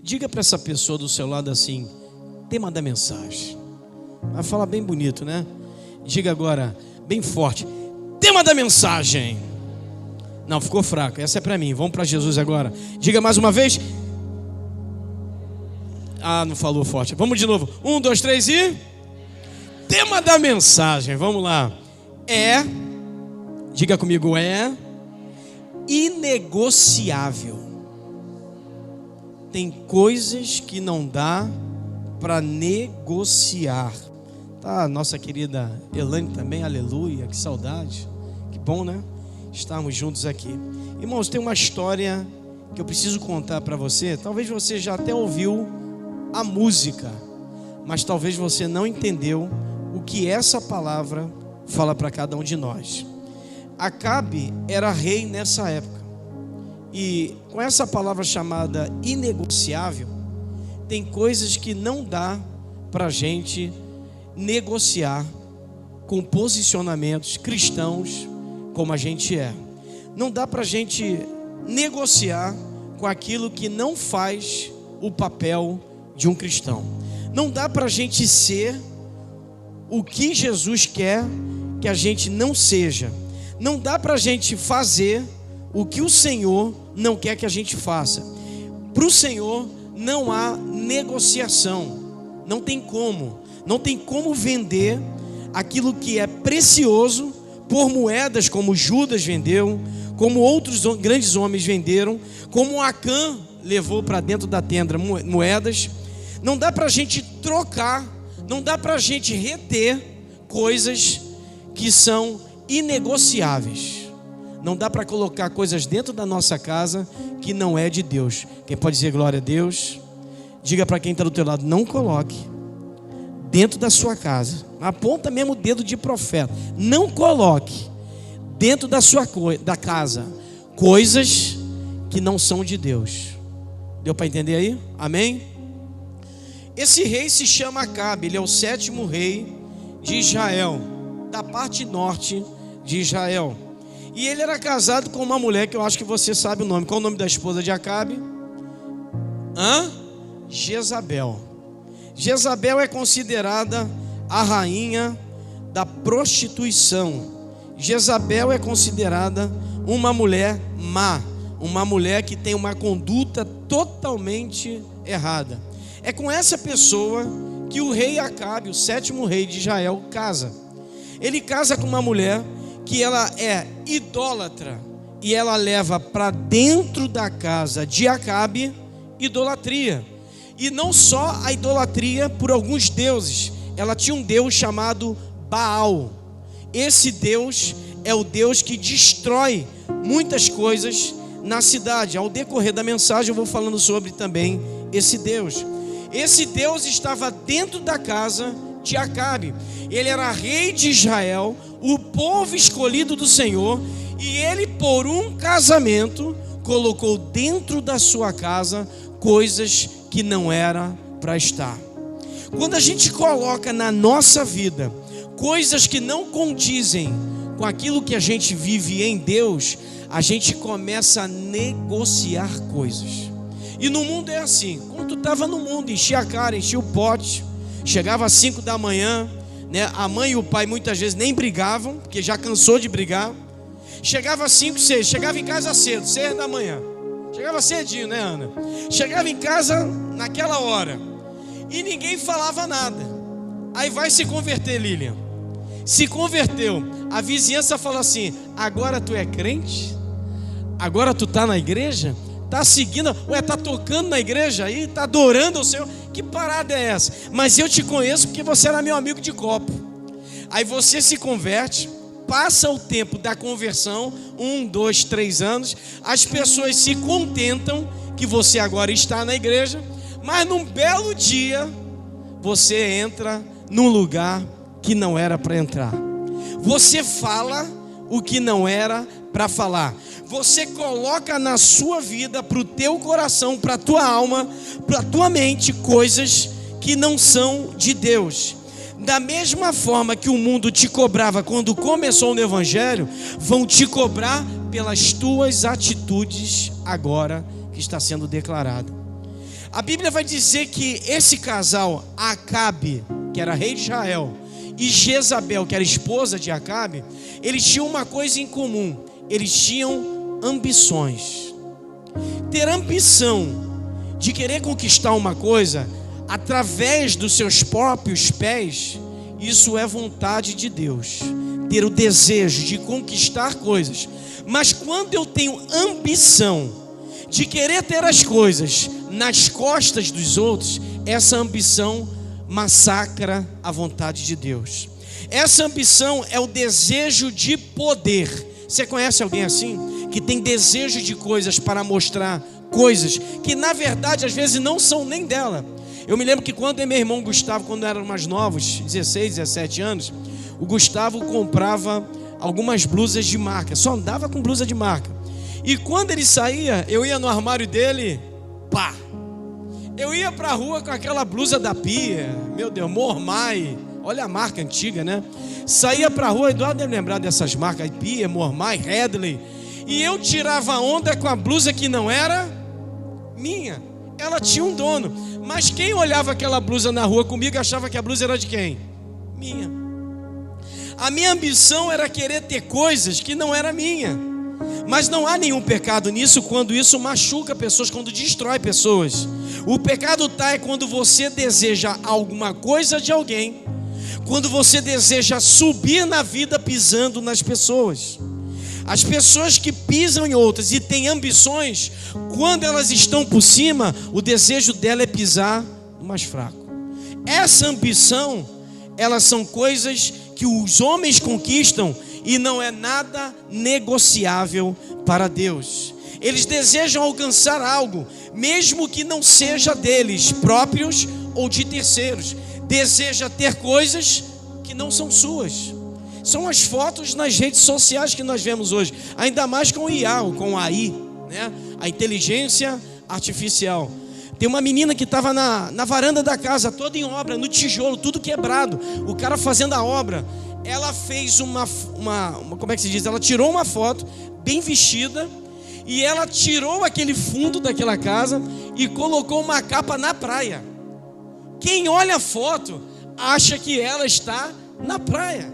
Diga para essa pessoa do seu lado assim: tema da mensagem. Vai falar bem bonito, né? Diga agora, bem forte: tema da mensagem. Não, ficou fraco, essa é para mim. Vamos para Jesus agora. Diga mais uma vez. Ah, não falou forte. Vamos de novo. 1, 2, 3 e... tema da mensagem, vamos lá. Diga comigo, é inegociável. Tem coisas que não dá para negociar. Tá, nossa querida Elaine também, aleluia, que saudade. Que bom, né? Estarmos juntos aqui. Irmãos, tem uma história que eu preciso contar para você. Talvez você já até ouviu a música, mas talvez você não entendeu o que essa palavra fala para cada um de nós. Acabe era rei nessa época, e com essa palavra chamada inegociável, tem coisas que não dá para a gente negociar com posicionamentos cristãos como a gente é. Não dá para a gente negociar com aquilo que não faz o papel de um cristão. Não dá para a gente ser o que Jesus quer que a gente não seja. Não dá para a gente fazer o que o Senhor não quer que a gente faça. Para o Senhor não há negociação. Não tem como. Não tem como vender aquilo que é precioso por moedas, como Judas vendeu, como outros grandes homens venderam, como Acã levou para dentro da tenda moedas. Não dá para a gente trocar, não dá para a gente reter coisas que são inegociáveis. Não dá para colocar coisas dentro da nossa casa que não é de Deus. Quem pode dizer glória a Deus? Diga para quem está do teu lado: não coloque dentro da sua casa. Aponta mesmo o dedo de profeta. Não coloque dentro da sua casa coisas que não são de Deus. Deu para entender aí? Amém? Esse rei se chama Acabe. Ele é o 7º rei de Israel, da parte norte de Israel. E ele era casado com uma mulher que eu acho que você sabe o nome. Qual é o nome da esposa de Acabe? Jezabel. Jezabel é considerada a rainha da prostituição. Jezabel é considerada uma mulher má, uma mulher que tem uma conduta totalmente errada. É com essa pessoa que o rei Acabe, o 7º rei de Israel, casa. Ele casa com uma mulher que ela é idólatra, e ela leva para dentro da casa de Acabe idolatria. E não só a idolatria por alguns deuses. Ela tinha um deus chamado Baal. Esse deus é o Deus que destrói muitas coisas na cidade. Ao decorrer da mensagem eu vou falando sobre também esse Deus. Esse Deus estava dentro da casa de Acabe. Ele era rei de Israel, o povo escolhido do Senhor, e ele, por um casamento, colocou dentro da sua casa coisas que não era para estar. Quando a gente coloca na nossa vida coisas que não condizem com aquilo que a gente vive em Deus, a gente começa a negociar coisas. E no mundo é assim. Quando tu estava no mundo, enchia a cara, enchia o pote, chegava às 5 da manhã, né? A mãe e o pai muitas vezes nem brigavam, porque já cansou de brigar. Chegava às 5, 6, chegava em casa cedo, 6 da manhã. Chegava cedinho, né, Ana? Chegava em casa naquela hora e ninguém falava nada. Aí vai se converter, Lilian. Se converteu. A vizinhança fala assim: agora tu é crente? Agora tu tá na igreja? Tá seguindo? Ué, tá tocando na igreja aí? Tá adorando o Senhor? Que parada é essa? Mas eu te conheço porque você era meu amigo de copo. Aí você se converte. Passa o tempo da conversão, 1, 2, 3 anos, as pessoas se contentam que você agora está na igreja, mas num belo dia, você entra num lugar que não era para entrar. Você fala o que não era para falar. Você coloca na sua vida, para o teu coração, para a tua alma, para a tua mente, coisas que não são de Deus. Da mesma forma que o mundo te cobrava quando começou no Evangelho, vão te cobrar pelas tuas atitudes agora que está sendo declarada. A Bíblia vai dizer que esse casal, Acabe, que era rei de Israel, e Jezabel, que era esposa de Acabe, eles tinham uma coisa em comum: eles tinham ambições. Ter ambição de querer conquistar uma coisa através dos seus próprios pés, isso é vontade de Deus. Ter o desejo de conquistar coisas. Mas quando eu tenho ambição de querer ter as coisas nas costas dos outros, essa ambição massacra a vontade de Deus. Essa ambição é o desejo de poder. Você conhece alguém assim? Que tem desejo de coisas para mostrar coisas que na verdade às vezes não são nem dela. Eu me lembro que quando meu irmão Gustavo, quando eram mais novos, 16, 17 anos, o Gustavo comprava algumas blusas de marca, só andava com blusa de marca. E quando ele saía, eu ia no armário dele, pá! Eu ia pra rua com aquela blusa da Pia, meu Deus, Mormai, olha a marca antiga, né? Saía pra rua, Eduardo deve lembrar dessas marcas, Pia, Mormai, Hadley. E eu tirava onda com a blusa que não era minha. Ela tinha um dono. Mas quem olhava aquela blusa na rua comigo achava que a blusa era de quem? Minha. A minha ambição era querer ter coisas que não era minha. Mas não há nenhum pecado nisso quando isso machuca pessoas, quando destrói pessoas. O pecado está é quando você deseja alguma coisa de alguém, quando você deseja subir na vida pisando nas pessoas. As pessoas que pisam em outras e têm ambições, quando elas estão por cima, o desejo dela é pisar no mais fraco. Essa ambição, elas são coisas que os homens conquistam e não é nada negociável para Deus. Eles desejam alcançar algo, mesmo que não seja deles próprios ou de terceiros. Deseja ter coisas que não são suas. São as fotos nas redes sociais que nós vemos hoje, ainda mais com o IA, ou com a AI, né? A inteligência artificial. Tem uma menina que estava na varanda da casa, toda em obra, no tijolo, tudo quebrado, o cara fazendo a obra. Ela fez como é que se diz? Ela tirou uma foto, bem vestida, e ela tirou aquele fundo daquela casa e colocou uma capa na praia. Quem olha a foto acha que ela está na praia.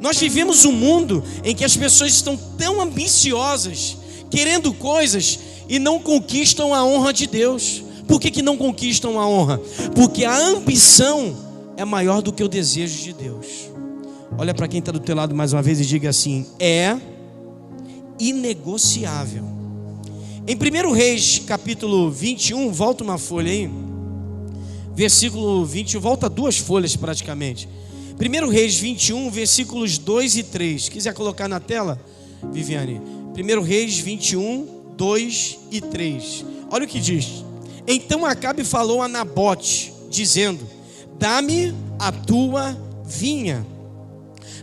Nós vivemos um mundo em que as pessoas estão tão ambiciosas, querendo coisas e não conquistam a honra de Deus. Por que não conquistam a honra? Porque a ambição é maior do que o desejo de Deus. Olha para quem está do teu lado mais uma vez e diga assim: é inegociável. Em 1 Reis capítulo 21, volta uma folha aí, versículo 21, volta 2 folhas praticamente. 1 Reis 21, versículos 2 e 3. Se quiser colocar na tela, Viviane. 1 Reis 21, 2 e 3. Olha o que diz. Então Acabe falou a Nabote, dizendo: dá-me a tua vinha,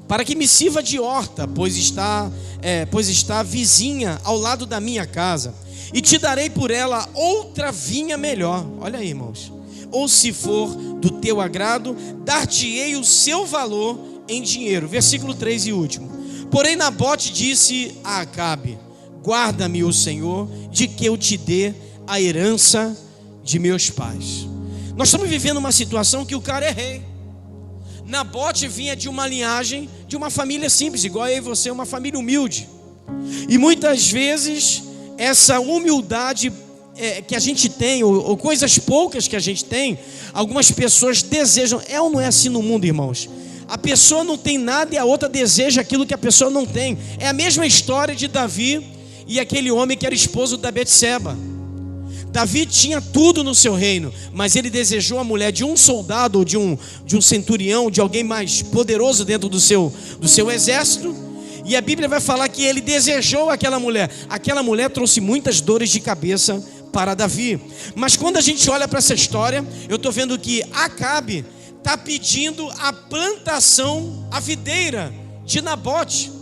para que me sirva de horta, pois está vizinha ao lado da minha casa, e te darei por ela outra vinha melhor. Olha aí, irmãos. Ou se for do teu agrado, dar-te-ei o seu valor em dinheiro. Versículo 3 e último. Porém Nabote disse a Acabe: guarda-me o Senhor, de que eu te dê a herança de meus pais. Nós estamos vivendo uma situação que o cara é rei. Nabote vinha de uma linhagem, de uma família simples, igual eu e você, uma família humilde. E muitas vezes essa humildade que a gente tem, ou coisas poucas que a gente tem, algumas pessoas desejam. É ou não é assim no mundo, irmãos? A pessoa não tem nada e a outra deseja aquilo que a pessoa não tem. É a mesma história de Davi e aquele homem que era esposo da Betseba. Davi tinha tudo no seu reino, mas ele desejou a mulher de um soldado, ou de um centurião, de alguém mais poderoso dentro do seu exército. E a Bíblia vai falar que ele desejou aquela mulher. Aquela mulher trouxe muitas dores de cabeça para Davi. Mas quando a gente olha para essa história, eu estou vendo que Acabe está pedindo a plantação, a videira de Nabote.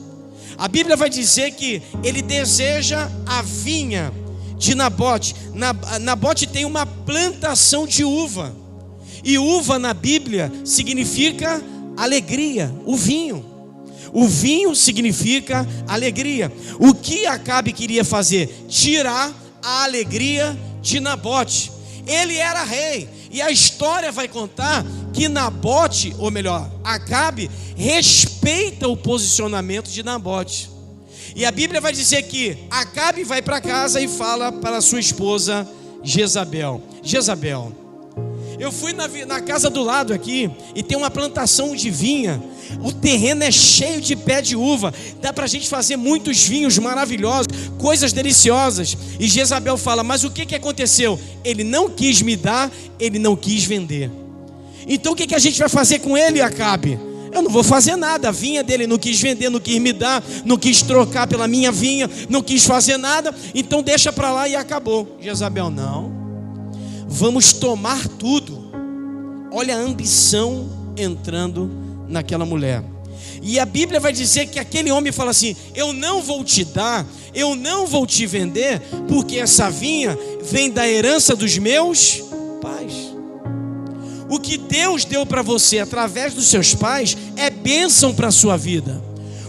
A Bíblia vai dizer que ele deseja a vinha de Nabote. Nabote tem uma plantação de uva. E uva na Bíblia significa alegria, o vinho. O vinho significa alegria. O que Acabe queria fazer? Tirar a alegria de Nabote. Ele era rei. E a história vai contar que Nabote, ou melhor, Acabe, respeita o posicionamento de Nabote. E a Bíblia vai dizer que Acabe vai para casa e fala para sua esposa Jezabel: Jezabel, eu fui na casa do lado aqui e tem uma plantação de vinha. O terreno é cheio de pé de uva. Dá para a gente fazer muitos vinhos maravilhosos, coisas deliciosas. E Jezabel fala: mas o que aconteceu? Ele não quis me dar, ele não quis vender. Então o que a gente vai fazer com ele, Acabe? Eu não vou fazer nada. A vinha dele não quis vender, não quis me dar, não quis trocar pela minha vinha, não quis fazer nada. Então deixa para lá e acabou. Jezabel: não, vamos tomar tudo. Olha a ambição entrando naquela mulher. E a Bíblia vai dizer que aquele homem fala assim: eu não vou te dar, eu não vou te vender, porque essa vinha vem da herança dos meus pais. O que Deus deu para você através dos seus pais é bênção para a sua vida.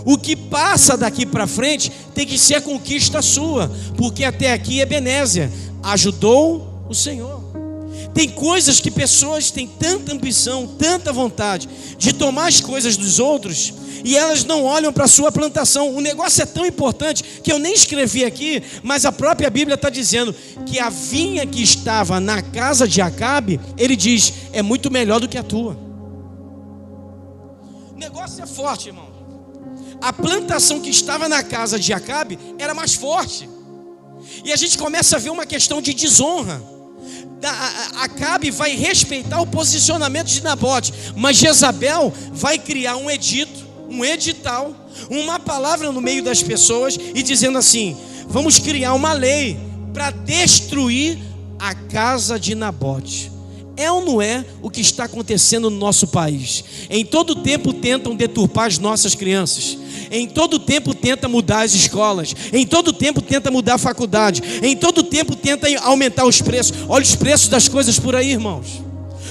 O que passa daqui para frente tem que ser conquista sua, porque até aqui Ebenezer ajudou o Senhor. Tem coisas que pessoas têm tanta ambição, tanta vontade de tomar as coisas dos outros, e elas não olham para a sua plantação. O negócio é tão importante que eu nem escrevi aqui, mas a própria Bíblia está dizendo que a vinha que estava na casa de Acabe, ele diz, é muito melhor do que a tua. O negócio é forte, irmão. A plantação que estava na casa de Acabe era mais forte. E a gente começa a ver uma questão de desonra. Acabe vai respeitar o posicionamento de Nabote, mas Jezabel vai criar um edito, um edital, uma palavra no meio das pessoas e dizendo assim: vamos criar uma lei para destruir a casa de Nabote. É ou não é o que está acontecendo no nosso país? Em todo tempo tentam deturpar as nossas crianças. Em todo tempo tenta mudar as escolas. Em todo tempo tenta mudar a faculdade. Em todo tempo tenta aumentar os preços. Olha os preços das coisas por aí, irmãos.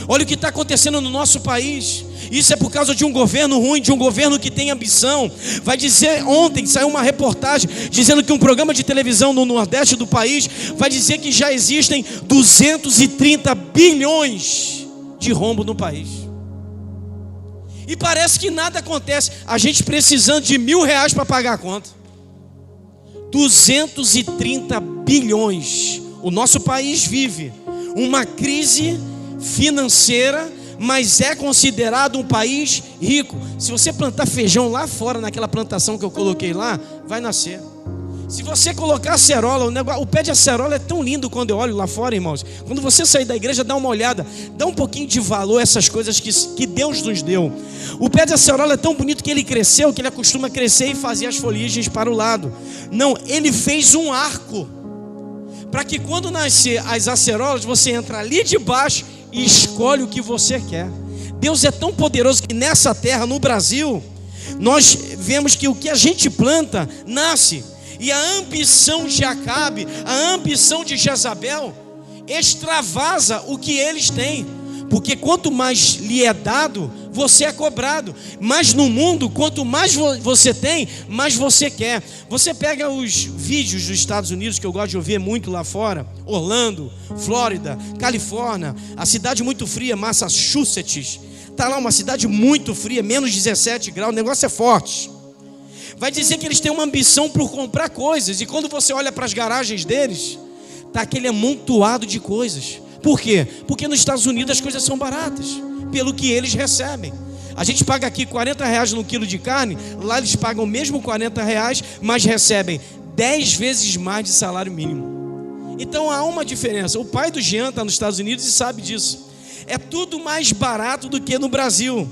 Olha o que está acontecendo no nosso país. Isso é por causa de um governo ruim, de um governo que tem ambição. Vai dizer, ontem saiu uma reportagem dizendo que um programa de televisão no Nordeste do país vai dizer que já existem 230 bilhões de rombo no país. E parece que nada acontece. A gente precisando de R$1.000 para pagar a conta. 230 bilhões. O nosso país vive uma crise financeira, mas é considerado um país rico. Se você plantar feijão lá fora, naquela plantação que eu coloquei lá, vai nascer. Se você colocar acerola, o pé de acerola é tão lindo quando eu olho lá fora, irmãos. Quando você sair da igreja, dá uma olhada, dá um pouquinho de valor a essas coisas que Deus nos deu. O pé de acerola é tão bonito que ele cresceu, que ele acostuma crescer e fazer as foliagens para o lado. Não, ele fez um arco, para que quando nascer as acerolas, você entra ali de baixo e escolhe o que você quer. Deus é tão poderoso que nessa terra, no Brasil, nós vemos que o que a gente planta, nasce. E a ambição de Acabe, a ambição de Jezabel, extravasa o que eles têm. Porque quanto mais lhe é dado, você é cobrado. Mas no mundo, quanto mais você tem, mais você quer. Você pega os vídeos dos Estados Unidos, que eu gosto de ouvir muito lá fora, Orlando, Flórida, Califórnia, a cidade muito fria, Massachusetts. Está lá uma cidade muito fria, menos 17 graus, o negócio é forte. Vai dizer que eles têm uma ambição por comprar coisas. E quando você olha para as garagens deles, está aquele amontoado de coisas. Por quê? Porque nos Estados Unidos as coisas são baratas, pelo que eles recebem. A gente paga aqui R$40 no quilo de carne, lá eles pagam mesmo R$40, mas recebem 10 vezes mais de salário mínimo. Então há uma diferença. O pai do Jean está nos Estados Unidos e sabe disso. É tudo mais barato do que no Brasil.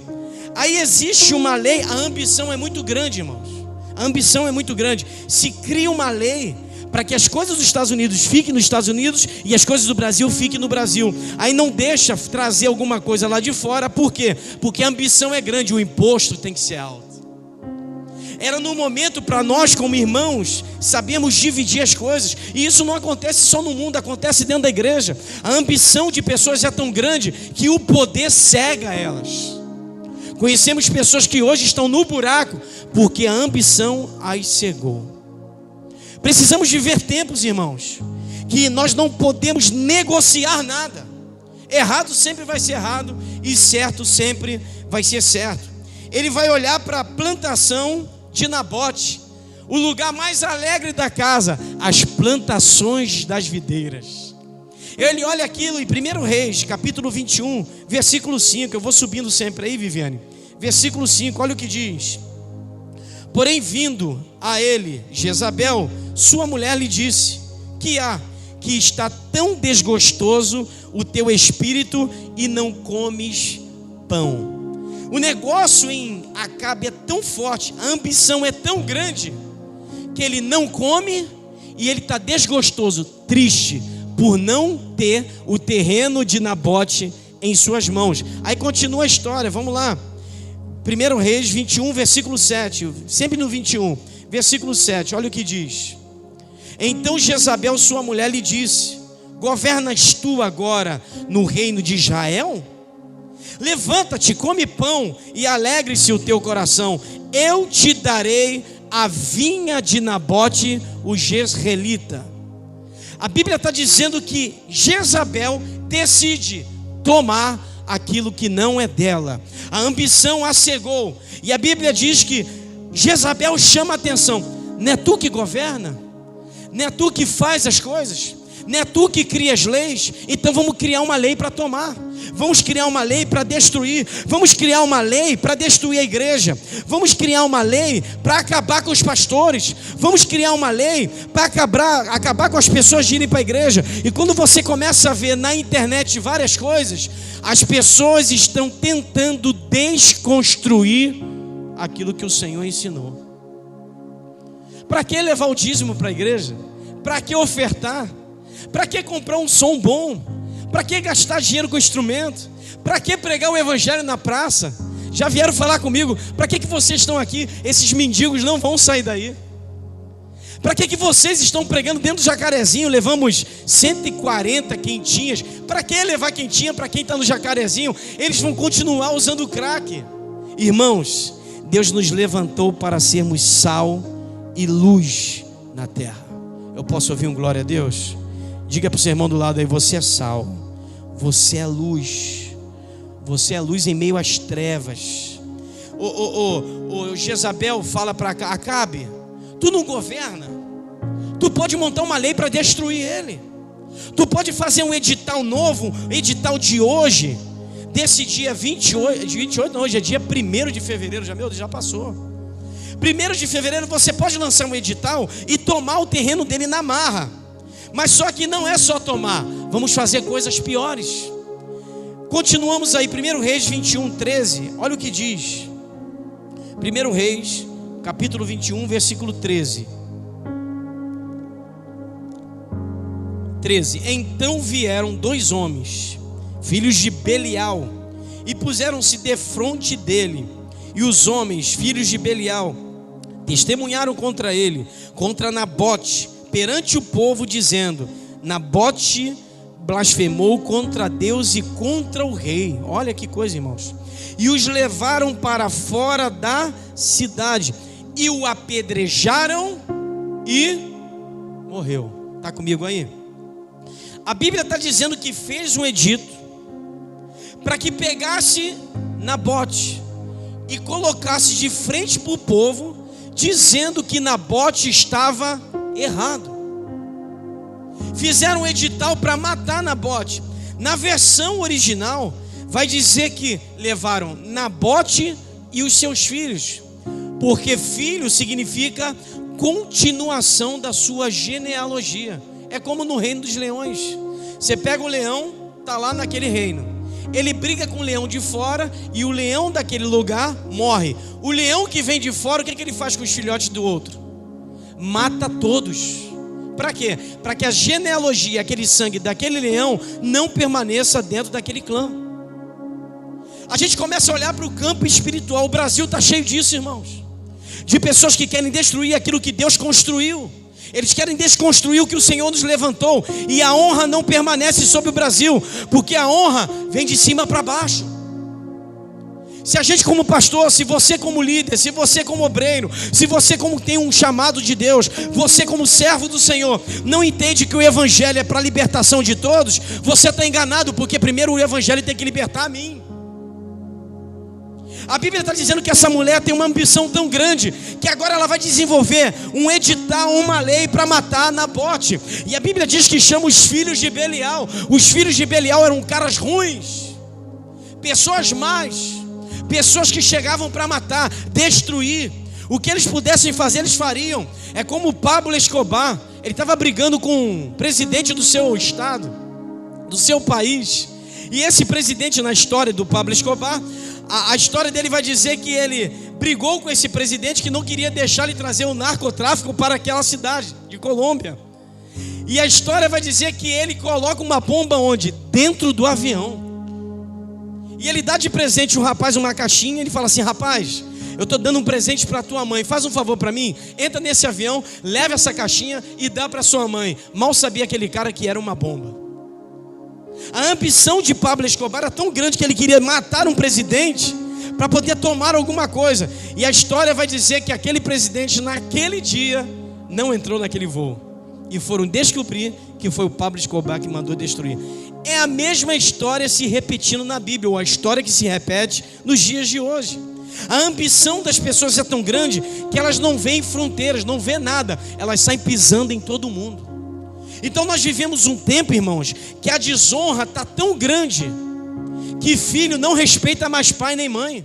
Aí existe uma lei, a ambição é muito grande, irmãos. A ambição é muito grande. Se cria uma lei para que as coisas dos Estados Unidos fiquem nos Estados Unidos e as coisas do Brasil fiquem no Brasil. Aí não deixa trazer alguma coisa lá de fora. Por quê? Porque a ambição é grande, o imposto tem que ser alto. Era no momento para nós como irmãos sabemos dividir as coisas. E isso não acontece só no mundo, acontece dentro da igreja. A ambição de pessoas é tão grande que o poder cega elas. Conhecemos pessoas que hoje estão no buraco porque a ambição as cegou. Precisamos viver tempos, irmãos, que nós não podemos negociar nada. Errado sempre vai ser errado e certo sempre vai ser certo. Ele vai olhar para a plantação de Nabote, o lugar mais alegre da casa, as plantações das videiras. Ele olha aquilo em 1 Reis, capítulo 21, versículo 5. Eu vou subindo sempre aí, Viviane. Versículo 5, olha o que diz: porém, vindo a ele Jezabel, sua mulher, lhe disse: que há, que está tão desgostoso o teu espírito e não comes pão. O negócio em Acabe é tão forte, a ambição é tão grande, que ele não come e ele está desgostoso, triste, por não ter o terreno de Nabote em suas mãos. Aí continua a história, vamos lá. 1 Reis 21, versículo 7, sempre no 21, versículo 7, olha o que diz: então Jezabel, sua mulher, lhe disse: governas tu agora no reino de Israel? Levanta-te, come pão e alegre-se o teu coração. Eu te darei a vinha de Nabote, o jezreelita. A Bíblia está dizendo que Jezabel decide tomar aquilo que não é dela. A ambição a cegou. E a Bíblia diz que Jezabel chama a atenção: não é tu que governa? Não é tu que faz as coisas? Não é tu que cria as leis? Então vamos criar uma lei para tomar. Vamos criar uma lei para destruir. Vamos criar uma lei para destruir a igreja. Vamos criar uma lei para acabar com os pastores. Vamos criar uma lei para acabar com as pessoas de irem para a igreja. E quando você começa a ver na internet várias coisas, as pessoas estão tentando desconstruir aquilo que o Senhor ensinou. Para que levar o dízimo para a igreja? Para que ofertar? Para que comprar um som bom? Para que gastar dinheiro com instrumento? Para que pregar o evangelho na praça? Já vieram falar comigo: para que vocês estão aqui? Esses mendigos não vão sair daí. Para que vocês estão pregando dentro do Jacarezinho? Levamos 140 quentinhas. Para que levar quentinha para quem está no Jacarezinho? Eles vão continuar usando crack. Irmãos, Deus nos levantou para sermos sal e luz na terra. Eu posso ouvir um glória a Deus? Diga para o seu irmão do lado aí: você é sal, você é luz. Você é luz em meio às trevas. O Jezabel fala para Acabe: tu não governa? Tu pode montar uma lei para destruir ele. Tu pode fazer um edital novo, um edital de hoje, desse dia 28 não, hoje é dia 1º de fevereiro, já passou. 1º de fevereiro você pode lançar um edital e tomar o terreno dele na marra. Mas só que não é só tomar, vamos fazer coisas piores. Continuamos aí, 1 Reis 21, 13, olha o que diz. 1 Reis, capítulo 21, versículo 13. Então vieram 2 homens, filhos de Belial, e puseram-se defronte dele. E os homens, filhos de Belial, testemunharam contra ele, contra Nabote, perante o povo, dizendo: Nabote blasfemou contra Deus e contra o rei. Olha que coisa, irmãos. E os levaram para fora da cidade e o apedrejaram e morreu. Está comigo aí? A Bíblia está dizendo que fez um edito para que pegasse Nabote e colocasse de frente para o povo, dizendo que Nabote estava errado. Fizeram um edital para matar Nabote. Na versão original vai dizer que levaram Nabote e os seus filhos, porque filho significa continuação da sua genealogia. É como no reino dos leões. Você pega o leão, está lá naquele reino, ele briga com o leão de fora e o leão daquele lugar morre. O leão que vem de fora, o que ele faz com os filhotes do outro? Mata todos. Para quê? Para que a genealogia, aquele sangue daquele leão não permaneça dentro daquele clã. A gente começa a olhar para o campo espiritual. O Brasil está cheio disso, irmãos, de pessoas que querem destruir aquilo que Deus construiu. Eles querem desconstruir o que o Senhor nos levantou. E a honra não permanece sobre o Brasil, porque a honra vem de cima para baixo. Se a gente como pastor, se você como líder, se você como obreiro, se você como tem um chamado de Deus, você como servo do Senhor, não entende que o evangelho é para a libertação de todos, você está enganado, porque primeiro o evangelho tem que libertar a mim. A Bíblia está dizendo que essa mulher tem uma ambição tão grande, que agora ela vai desenvolver um edital, uma lei para matar Nabote. E a Bíblia diz que chama os filhos de Belial. Os filhos de Belial eram caras ruins, pessoas más, pessoas que chegavam para matar, destruir. O que eles pudessem fazer, eles fariam. É como o Pablo Escobar. Ele estava brigando com o presidente do seu estado, do seu país. E esse presidente, na história do Pablo Escobar, a história dele vai dizer que ele brigou com esse presidente que não queria deixar ele trazer o narcotráfico para aquela cidade de Colômbia. E a história vai dizer que ele coloca uma bomba onde? Dentro do avião. E ele dá de presente o rapaz uma caixinha. Ele fala assim: rapaz, eu estou dando um presente para tua mãe, faz um favor para mim, entra nesse avião, leva essa caixinha e dá para sua mãe. Mal sabia aquele cara que era uma bomba. A ambição de Pablo Escobar era tão grande que ele queria matar um presidente para poder tomar alguma coisa. E a história vai dizer que aquele presidente naquele dia não entrou naquele voo. E foram descobrir que foi o Pablo Escobar que mandou destruir. É a mesma história se repetindo na Bíblia, ou a história que se repete nos dias de hoje. A ambição das pessoas é tão grande que elas não veem fronteiras, não veem nada. Elas saem pisando em todo mundo. Então nós vivemos um tempo, irmãos, que a desonra está tão grande que filho não respeita mais pai nem mãe.